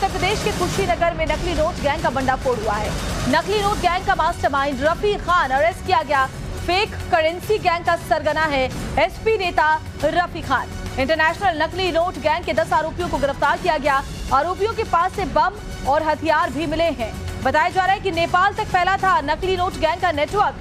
उत्तर प्रदेश के कुशीनगर में नकली नोट गैंग का भंडाफोड़ हुआ है। नकली नोट गैंग का मास्टरमाइंड रफी खान अरेस्ट किया गया। फेक करेंसी गैंग का सरगना है एसपी नेता रफी खान। इंटरनेशनल नकली नोट गैंग के 10 आरोपियों को गिरफ्तार किया गया। आरोपियों के पास से बम और हथियार भी मिले हैं। बताया जा रहा है कि नेपाल तक फैला था नकली नोट गैंग का नेटवर्क।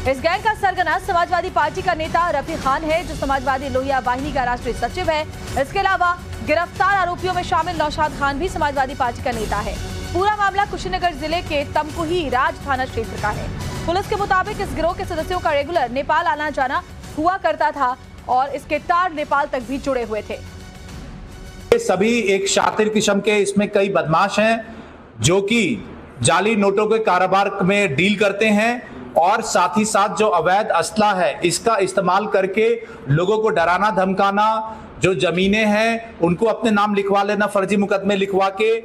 इस गैंग का सरगना समाजवादी पार्टी का नेता रफी खान है, जो समाजवादी लोहिया वाहिनी का राष्ट्रीय सचिव है। इसके अलावा गिरफ्तार आरोपियों में शामिल नौशाद खान भी समाजवादी पार्टी का नेता है। पूरा मामला कुशीनगर जिले के तमकुही राज थाना क्षेत्र का है। पुलिस के मुताबिक इस गिरोह के सदस्यों का रेगुलर नेपाल आना जाना हुआ करता था और इसके तार नेपाल तक भी जुड़े हुए थे। ये सभी एक शातिर किस्म के इसमें कई बदमाश हैं जो कि जाली नोटों के कारोबार में डील करते हैं और साथ ही साथ जो अवैध असला है इसका इस्तेमाल करके लोगों को डराना धमकाना, जो जमीनें हैं उनको अपने नाम लिखवा लेना, फर्जी मुकदमे लिखवा के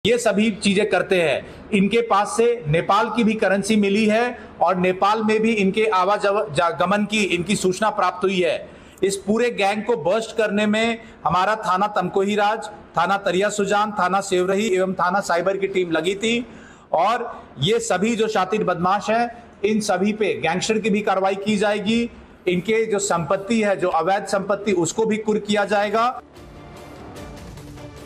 ये सभी चीजें करते हैं। इनके पास से नेपाल की भी करेंसी मिली है और नेपाल में भी इनके आवागमन की इनकी सूचना प्राप्त हुई है। इस पूरे गैंग को बर्स्ट करने में हमारा थाना तमकुही राज, थाना तरिया सुजान, थाना सेवरही एवं थाना साइबर की टीम लगी थी और ये सभी जो शातिर बदमाश हैं इन सभी पे गैंगस्टर की भी कार्रवाई की जाएगी। इनके जो संपत्ति है, जो अवैध संपत्ति, उसको भी कुर्क किया जाएगा।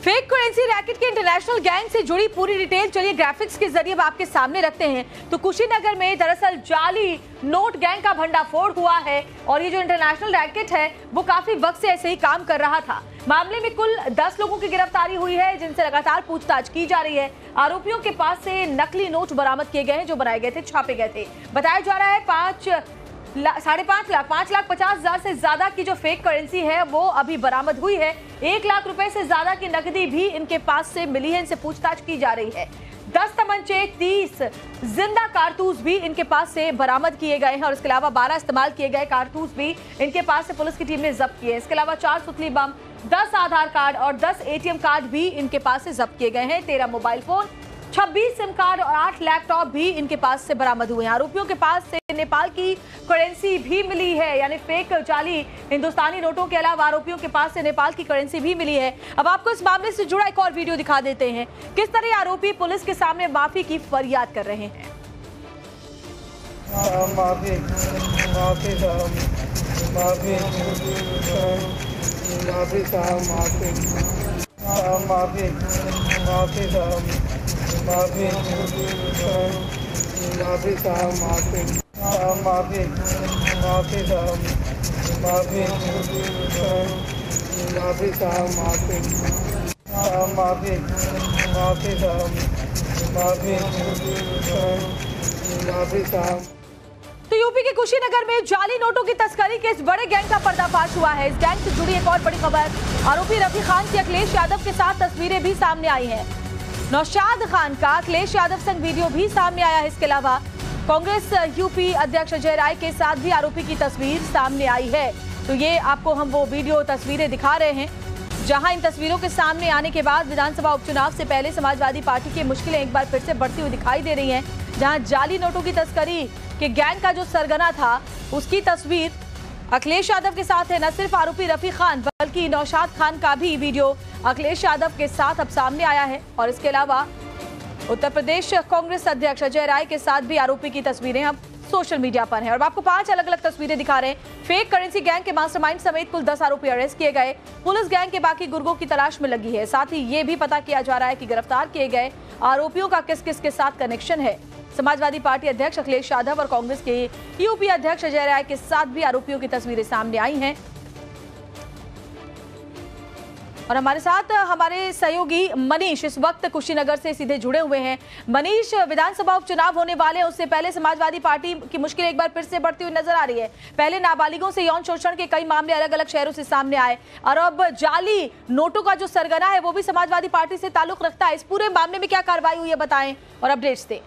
फेक करेंसी रैकेट के इंटरनेशनल गैंग से जुड़ी पूरी डिटेल चलिए ग्राफिक्स के जरिए आपके सामने रखते हैं। तो कुशीनगर में दरअसल जाली नोट गैंग का भंडाफोड़ हुआ है और ये जो इंटरनेशनल रैकेट है वो काफी वक्त से ऐसे ही काम कर रहा था। मामले में कुल 10 लोगों की गिरफ्तारी हुई है, जिनसे लगातार पूछताछ की जा रही है। आरोपियों के पास से नकली नोट बरामद किए गए हैं जो बनाए गए थे, छापे गए थे। बताया जा रहा है 5,50,000 से ज्यादा की जो फेक करेंसी है वो अभी बरामद हुई है। 1 लाख रुपए से ज्यादा की नकदी भी इनके पास से मिली है, इनसे पूछताछ की जा रही है। 10 तमंचे, 30 जिंदा कारतूस भी इनके पास से बरामद किए गए हैं और इसके अलावा 12 इस्तेमाल किए गए कारतूस भी इनके पास से पुलिस की टीम ने जब्त किए हैं। इसके अलावा 4 सुतली बम, 10 आधार कार्ड और 10 एटीएम कार्ड भी इनके पास से जब्त किए गए हैं। 13 मोबाइल फोन, 26 सिम कार्ड और 8 लैपटॉप भी इनके पास से बरामद हुए हैं। आरोपियों के पास से नेपाल की करेंसी भी मिली है, यानी फेक जाली हिंदुस्तानी नोटों के अलावा आरोपियों के पास से नेपाल की करेंसी भी मिली है। अब आपको इस मामले से जुड़ा एक और वीडियो दिखा देते हैं, किस तरह आरोपी पुलिस के सामने माफी की फरियाद कर रहे हैं। तो यूपी के कुशीनगर में जाली नोटों की तस्करी के इस बड़े गैंग का पर्दाफाश हुआ है। इस गैंग से जुड़ी एक और बड़ी खबर, आरोपी रफी खान की अखिलेश यादव के साथ तस्वीरें भी सामने आई हैं। नौशाद खान का अखिलेश यादव संग वीडियो भी सामने आया है। इसके अलावा कांग्रेस यूपी अध्यक्ष अजय राय के साथ भी आरोपी की तस्वीर सामने आई है। तो ये आपको हम वो वीडियो तस्वीरें दिखा रहे हैं, जहां इन तस्वीरों के सामने आने के बाद विधानसभा उपचुनाव से पहले समाजवादी पार्टी की मुश्किलें एक बार फिर से बढ़ती हुई दिखाई दे रही हैं। जहां जाली नोटों की तस्करी के गैंग का जो सरगना था उसकी तस्वीर अखिलेश यादव के साथ है। न सिर्फ आरोपी रफी खान बल्कि नौशाद खान का भी वीडियो अखिलेश यादव के साथ अब सामने आया है। और इसके अलावा उत्तर प्रदेश कांग्रेस अध्यक्ष अजय राय के साथ भी आरोपी की तस्वीरें अब सोशल मीडिया पर हैं। और आपको 5 अलग अलग तस्वीरें दिखा रहे हैं। फेक करेंसी गैंग के मास्टरमाइंड समेत कुल 10 आरोपी अरेस्ट किए गए। पुलिस गैंग के बाकी गुर्गों की तलाश में लगी है। साथ ही ये भी पता किया जा रहा है कि गिरफ्तार किए गए आरोपियों का किस किस के साथ कनेक्शन है। समाजवादी पार्टी अध्यक्ष अखिलेश यादव और कांग्रेस के यूपी अध्यक्ष अजय राय के साथ भी आरोपियों की तस्वीरें सामने आई हैं। और हमारे साथ हमारे सहयोगी मनीष इस वक्त कुशीनगर से सीधे जुड़े हुए हैं। मनीष, विधानसभा उपचुनाव होने वाले हैं, उससे पहले समाजवादी पार्टी की मुश्किल एक बार फिर से बढ़ती हुई नजर आ रही है। पहले नाबालिगों से यौन शोषण के कई मामले अलग अलग शहरों से सामने आए और अब जाली नोटों का जो सरगना है वो भी समाजवादी पार्टी से ताल्लुक रखता है। इस पूरे मामले में क्या कार्रवाई हुई है, बताएं और अपडेट्स दें।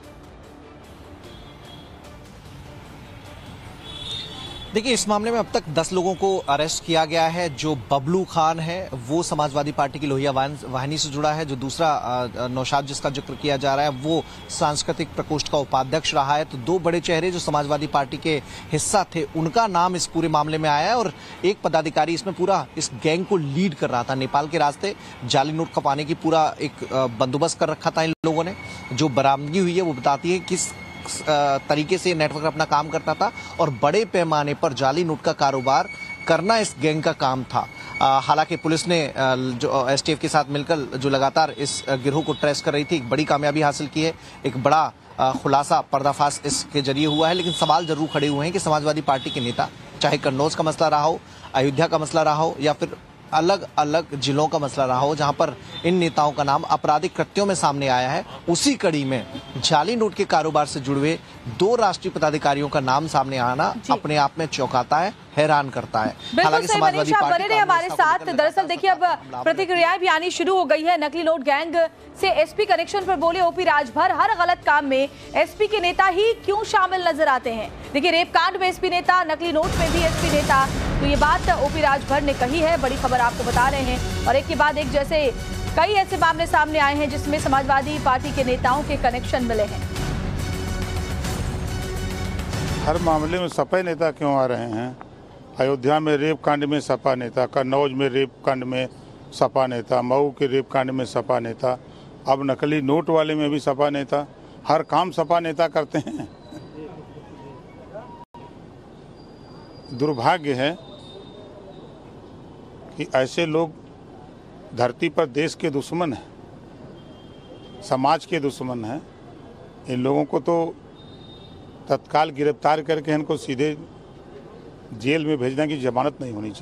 देखिए, इस मामले में अब तक 10 लोगों को अरेस्ट किया गया है। जो बबलू खान है वो समाजवादी पार्टी की लोहिया वाहिनी से जुड़ा है। जो दूसरा नौशाद जिसका जिक्र किया जा रहा है वो सांस्कृतिक प्रकोष्ठ का उपाध्यक्ष रहा है। तो दो बड़े चेहरे जो समाजवादी पार्टी के हिस्सा थे उनका नाम इस पूरे मामले में आया है और एक पदाधिकारी इसमें पूरा इस गैंग को लीड कर रहा था। नेपाल के रास्ते जाली नोट खपाने की पूरा एक बंदोबस्त कर रखा था इन लोगों ने। जो बरामदगी हुई है वो बताती है किस तरीके से नेटवर्क अपना काम करता था और बड़े पैमाने पर जाली नोट का कारोबार करना इस गैंग का काम था। हालांकि पुलिस ने जो एसटीएफ के साथ मिलकर जो लगातार इस गिरोह को ट्रेस कर रही थी, एक बड़ी कामयाबी हासिल की है। एक बड़ा खुलासा पर्दाफाश इसके जरिए हुआ है। लेकिन सवाल जरूर खड़े हुए हैं कि समाजवादी पार्टी के नेता, चाहे कन्नौज का मसला रहा हो, अयोध्या का मसला रहा हो या फिर अलग अलग जिलों का मसला रहा हो जहां पर इन नेताओं का नाम आपराधिक कृत्यों में सामने आया है, उसी कड़ी में जाली नोट के कारोबार से जुड़े दो राष्ट्रीय पदाधिकारियों का नाम सामने आना अपने आप में चौंकाता है, हैरान करता है। हालांकि समाजवादी पार्टी बने हमारे साथ। दरअसल देखिए, अब प्रतिक्रियाएं भी आनी शुरू हो गई है। नकली नोट गैंग से एसपी कनेक्शन पर बोले ओपी राजभर, हर गलत काम में एसपी के नेता ही क्यों शामिल नजर आते हैं। देखिए, रेप कांड में एसपी नेता, नकली नोट में भी एसपी नेता, तो ये बात ओपी राजभर ने कही है। बड़ी खबर आपको बता रहे हैं और एक के बाद एक जैसे कई ऐसे मामले सामने आए हैं जिसमें समाजवादी पार्टी के नेताओं के कनेक्शन मिले हैं। हर मामले में सपा नेता क्यों आ रहे हैं? अयोध्या में रेप कांड में सपा नेता, कन्नौज में रेप कांड में सपा नेता, मऊ के रेप कांड में सपा नेता, अब नकली नोट वाले में भी सपा नेता। हर काम सपा नेता करते हैं। दुर्भाग्य है कि ऐसे लोग धरती पर देश के दुश्मन हैं, समाज के दुश्मन हैं। इन लोगों को तो तत्काल गिरफ्तार करके इनको सीधे जेल में भेजने की जमानत नहीं होनी चाहिए।